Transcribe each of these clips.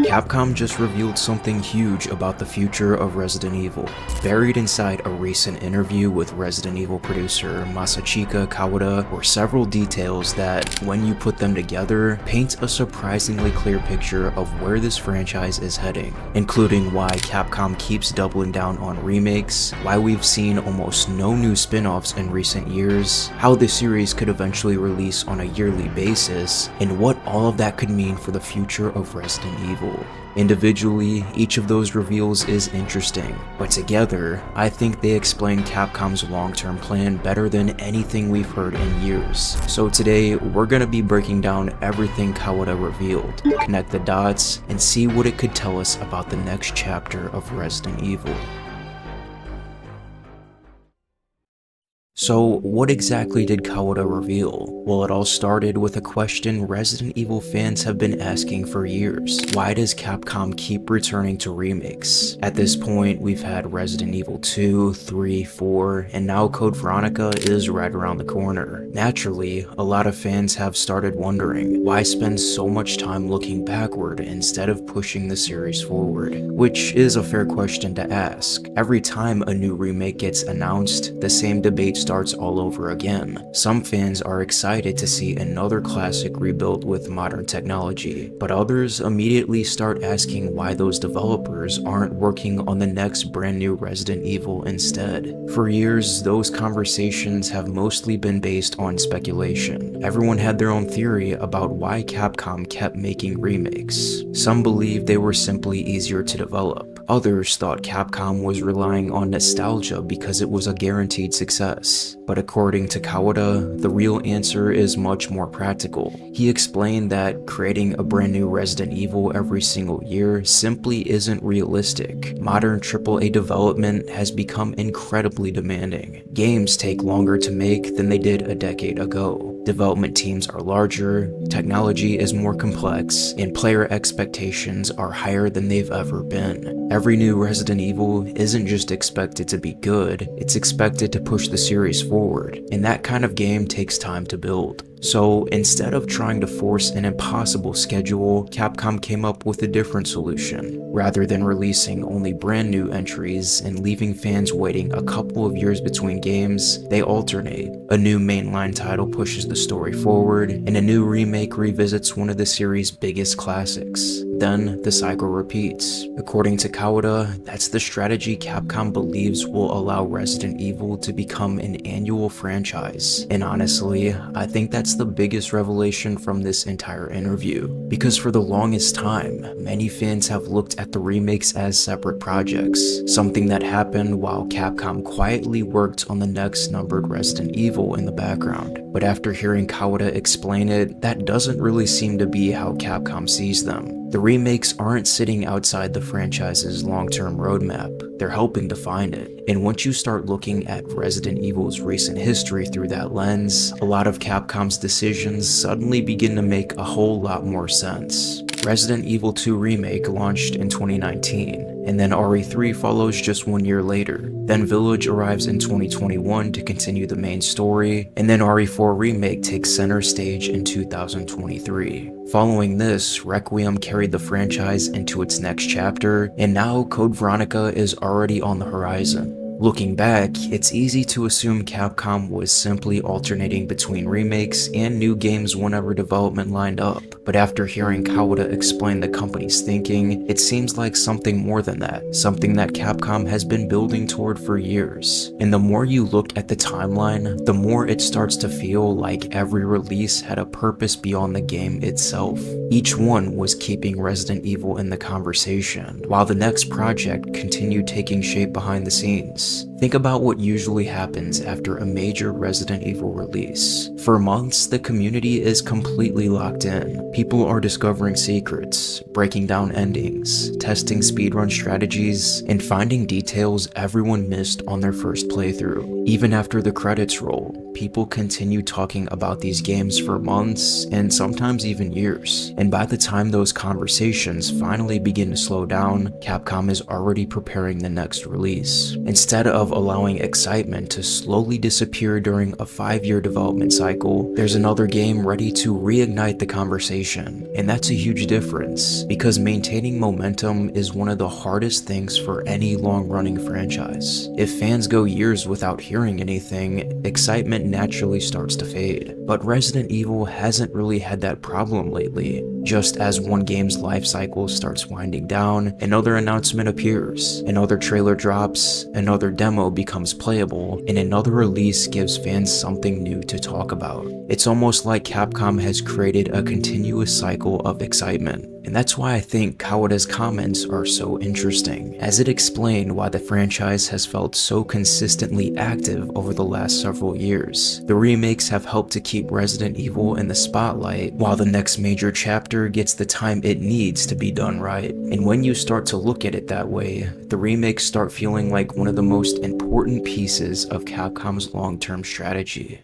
Capcom just revealed something huge about the future of Resident Evil. Buried inside a recent interview with Resident Evil producer Masachika Kawata were several details that, when you put them together, paint a surprisingly clear picture of where this franchise is heading, including why Capcom keeps doubling down on remakes, why we've seen almost no new spin-offs in recent years, how the series could eventually release on a yearly basis, and what all of that could mean for the future of Resident Evil. Individually, each of those reveals is interesting, but together, I think they explain Capcom's long-term plan better than anything we've heard in years. So today, we're gonna be breaking down everything Kawata revealed, connect the dots, and see what it could tell us about the next chapter of Resident Evil. So, what exactly did Kawata reveal? Well, it all started with a question Resident Evil fans have been asking for years. Why does Capcom keep returning to remakes? At this point, we've had Resident Evil 2, 3, 4, and now Code Veronica is right around the corner. Naturally, a lot of fans have started wondering, why spend so much time looking backward instead of pushing the series forward? Which is a fair question to ask. Every time a new remake gets announced, the same debate starts all over again. Some fans are excited to see another classic rebuilt with modern technology, but others immediately start asking why those developers aren't working on the next brand new Resident Evil instead. For years, those conversations have mostly been based on speculation. Everyone had their own theory about why Capcom kept making remakes. Some believed they were simply easier to develop. Others thought Capcom was relying on nostalgia because it was a guaranteed success. But according to Kawata, the real answer is much more practical. He explained that creating a brand new Resident Evil every single year simply isn't realistic. Modern AAA development has become incredibly demanding. Games take longer to make than they did a decade ago. Development teams are larger, technology is more complex, and player expectations are higher than they've ever been. Every new Resident Evil isn't just expected to be good, it's expected to push the series forward, and that kind of game takes time to build. So instead of trying to force an impossible schedule, Capcom came up with a different solution. Rather than releasing only brand new entries and leaving fans waiting a couple of years between games, they alternate. A new mainline title pushes the story forward, and a new remake revisits one of the series' biggest classics. Then the cycle repeats. According to Kawata, that's the strategy Capcom believes will allow Resident Evil to become an annual franchise. And honestly, I think that's the biggest revelation from this entire interview. Because for the longest time, many fans have looked at the remakes as separate projects, something that happened while Capcom quietly worked on the next numbered Resident Evil in the background. But after hearing Kawata explain it, that doesn't really seem to be how Capcom sees them. The remakes aren't sitting outside the franchise's long-term roadmap, they're helping define it. And once you start looking at Resident Evil's recent history through that lens, a lot of Capcom's decisions suddenly begin to make a whole lot more sense. Resident Evil 2 Remake launched in 2019, and then RE3 follows just 1 year later. Then Village arrives in 2021 to continue the main story, and then RE4 Remake takes center stage in 2023. Following this, Requiem carried the franchise into its next chapter, and now Code Veronica is already on the horizon. Looking back, it's easy to assume Capcom was simply alternating between remakes and new games whenever development lined up. But after hearing Kawata explain the company's thinking, it seems like something more than that, something that Capcom has been building toward for years. And the more you look at the timeline, the more it starts to feel like every release had a purpose beyond the game itself. Each one was keeping Resident Evil in the conversation, while the next project continued taking shape behind the scenes. Think about what usually happens after a major Resident Evil release. For months, the community is completely locked in. People are discovering secrets, breaking down endings, testing speedrun strategies, and finding details everyone missed on their first playthrough. Even after the credits roll, people continue talking about these games for months and sometimes even years. And by the time those conversations finally begin to slow down, Capcom is already preparing the next release. Instead of of allowing excitement to slowly disappear during a 5-year development cycle, there's another game ready to reignite the conversation. And that's a huge difference, because maintaining momentum is one of the hardest things for any long-running franchise. If fans go years without hearing anything, excitement naturally starts to fade. But Resident Evil hasn't really had that problem lately. Just as one game's life cycle starts winding down, another announcement appears, another trailer drops, another demo becomes playable, and another release gives fans something new to talk about. It's almost like Capcom has created a continuous cycle of excitement. And that's why I think Kawata's comments are so interesting, as it explained why the franchise has felt so consistently active over the last several years. The remakes have helped to keep Resident Evil in the spotlight, while the next major chapter gets the time it needs to be done right. And when you start to look at it that way, the remakes start feeling like one of the most important pieces of Capcom's long-term strategy.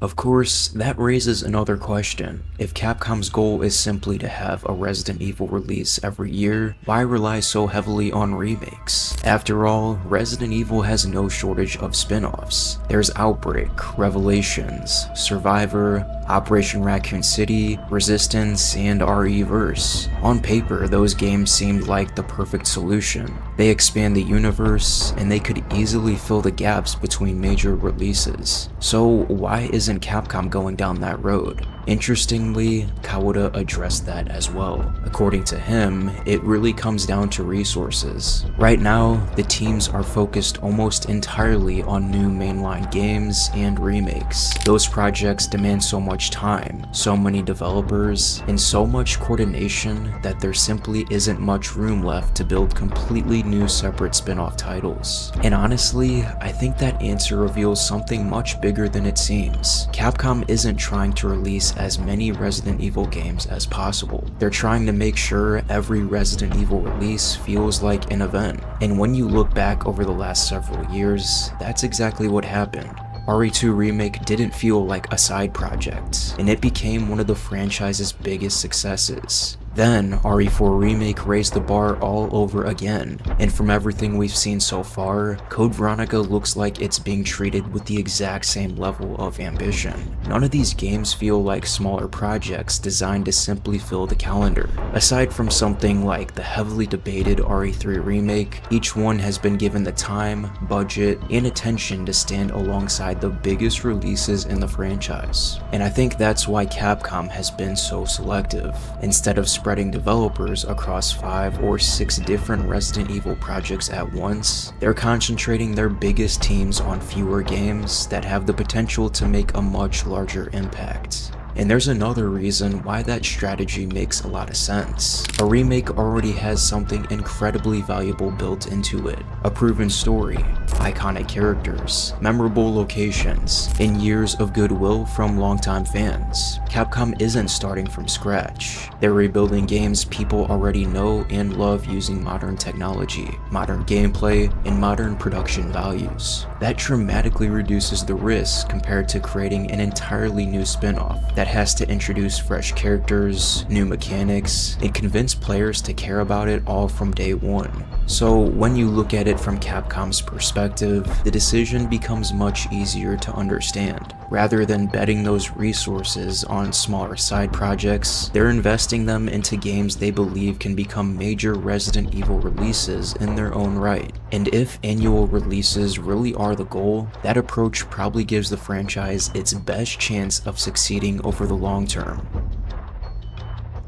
Of course, that raises another question. If Capcom's goal is simply to have a Resident Evil release every year, why rely so heavily on remakes? After all, Resident Evil has no shortage of spin-offs. There's Outbreak, Revelations, Survivor, Operation Raccoon City, Resistance, and RE-Verse. On paper, those games seemed like the perfect solution. They expand the universe, and they could easily fill the gaps between major releases. So why isn't Capcom going down that road? Interestingly, Kawata addressed that as well. According to him, it really comes down to resources. Right now, the teams are focused almost entirely on new mainline games and remakes. Those projects demand so much time, so many developers, and so much coordination that there simply isn't much room left to build completely new separate spin-off titles. And honestly, I think that answer reveals something much bigger than it seems. Capcom isn't trying to release as many Resident Evil games as possible. They're trying to make sure every Resident Evil release feels like an event. And when you look back over the last several years, that's exactly what happened. RE2 Remake didn't feel like a side project, and it became one of the franchise's biggest successes. Then, RE4 Remake raised the bar all over again, and from everything we've seen so far, Code Veronica looks like it's being treated with the exact same level of ambition. None of these games feel like smaller projects designed to simply fill the calendar. Aside from something like the heavily debated RE3 Remake, each one has been given the time, budget, and attention to stand alongside the biggest releases in the franchise. And I think that's why Capcom has been so selective. Instead of spreading developers across 5 or 6 different Resident Evil projects at once, they're concentrating their biggest teams on fewer games that have the potential to make a much larger impact. And there's another reason why that strategy makes a lot of sense. A remake already has something incredibly valuable built into it. A proven story, iconic characters, memorable locations, and years of goodwill from longtime fans. Capcom isn't starting from scratch. They're rebuilding games people already know and love using modern technology, modern gameplay, and modern production values. That dramatically reduces the risk compared to creating an entirely new spin-off that has to introduce fresh characters, new mechanics, and convince players to care about it all from day one. So when you look at it from Capcom's perspective, the decision becomes much easier to understand. Rather than betting those resources on smaller side projects, they're investing them into games they believe can become major Resident Evil releases in their own right. And if annual releases really are the goal, that approach probably gives the franchise its best chance of succeeding over the long term.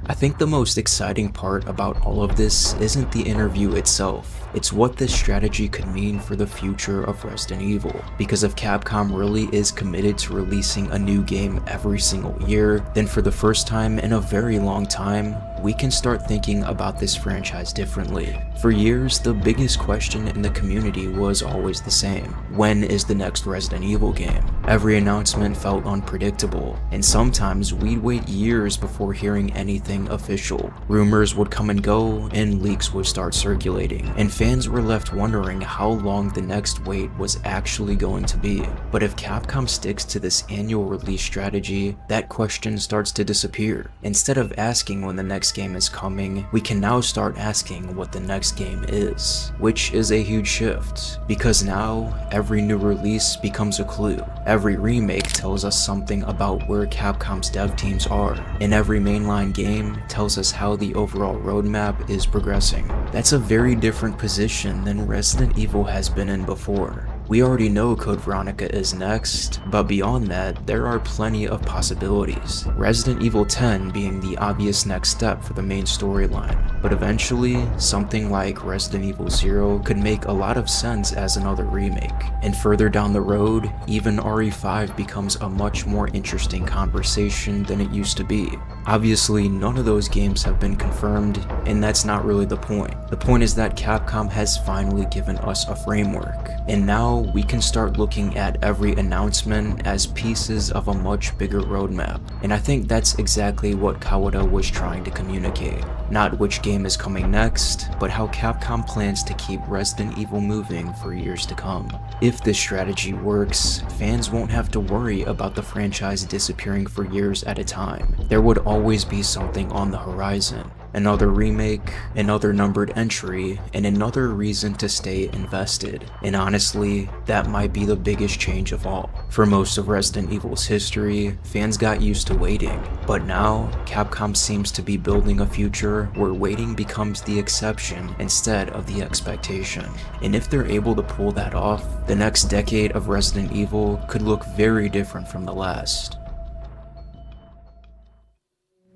I think the most exciting part about all of this isn't the interview itself. It's what this strategy could mean for the future of Resident Evil. Because if Capcom really is committed to releasing a new game every single year, then for the first time in a very long time, we can start thinking about this franchise differently. For years, the biggest question in the community was always the same. When is the next Resident Evil game? Every announcement felt unpredictable, and sometimes we'd wait years before hearing anything official. Rumors would come and go, and leaks would start circulating, and fans were left wondering how long the next wait was actually going to be. But if Capcom sticks to this annual release strategy, that question starts to disappear. Instead of asking when the next game is coming, we can now start asking what the next game is, which is a huge shift, because now every new release becomes a clue. Every remake tells us something about where Capcom's dev teams are, and every mainline game tells us how the overall roadmap is progressing. That's a very different position than Resident Evil has been in before. We already know Code Veronica is next, but beyond that, there are plenty of possibilities. Resident Evil 10 being the obvious next step for the main storyline, but eventually, something like Resident Evil 0 could make a lot of sense as another remake. And further down the road, even RE5 becomes a much more interesting conversation than it used to be. Obviously, none of those games have been confirmed, and that's not really the point. The point is that Capcom has finally given us a framework, and now we can start looking at every announcement as pieces of a much bigger roadmap. And I think that's exactly what Kawata was trying to communicate. Not which game is coming next, but how Capcom plans to keep Resident Evil moving for years to come. If this strategy works, fans won't have to worry about the franchise disappearing for years at a time. There would always be something on the horizon. Another remake, another numbered entry, and another reason to stay invested. And honestly, that might be the biggest change of all. For most of Resident Evil's history, fans got used to waiting. But now, Capcom seems to be building a future where waiting becomes the exception instead of the expectation. And if they're able to pull that off, the next decade of Resident Evil could look very different from the last.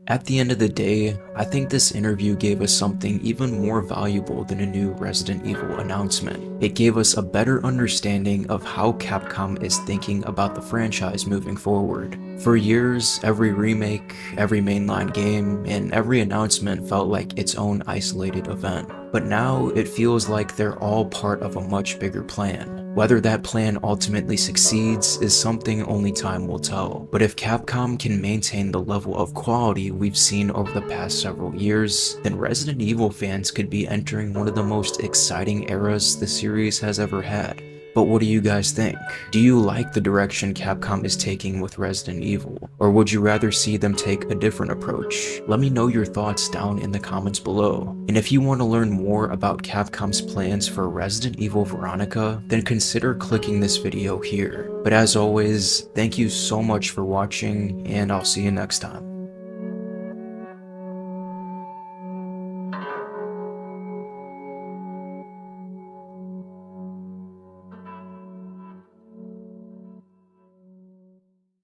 At the end of the day, I think this interview gave us something even more valuable than a new Resident Evil announcement. It gave us a better understanding of how Capcom is thinking about the franchise moving forward. For years, every remake, every mainline game, and every announcement felt like its own isolated event. But now it feels like they're all part of a much bigger plan. Whether that plan ultimately succeeds is something only time will tell. But if Capcom can maintain the level of quality we've seen over the past several years, then Resident Evil fans could be entering one of the most exciting eras the series has ever had. But what do you guys think? Do you like the direction Capcom is taking with Resident Evil? Or would you rather see them take a different approach? Let me know your thoughts down in the comments below. And if you want to learn more about Capcom's plans for Resident Evil Veronica, then consider clicking this video here. But as always, thank you so much for watching, and I'll see you next time.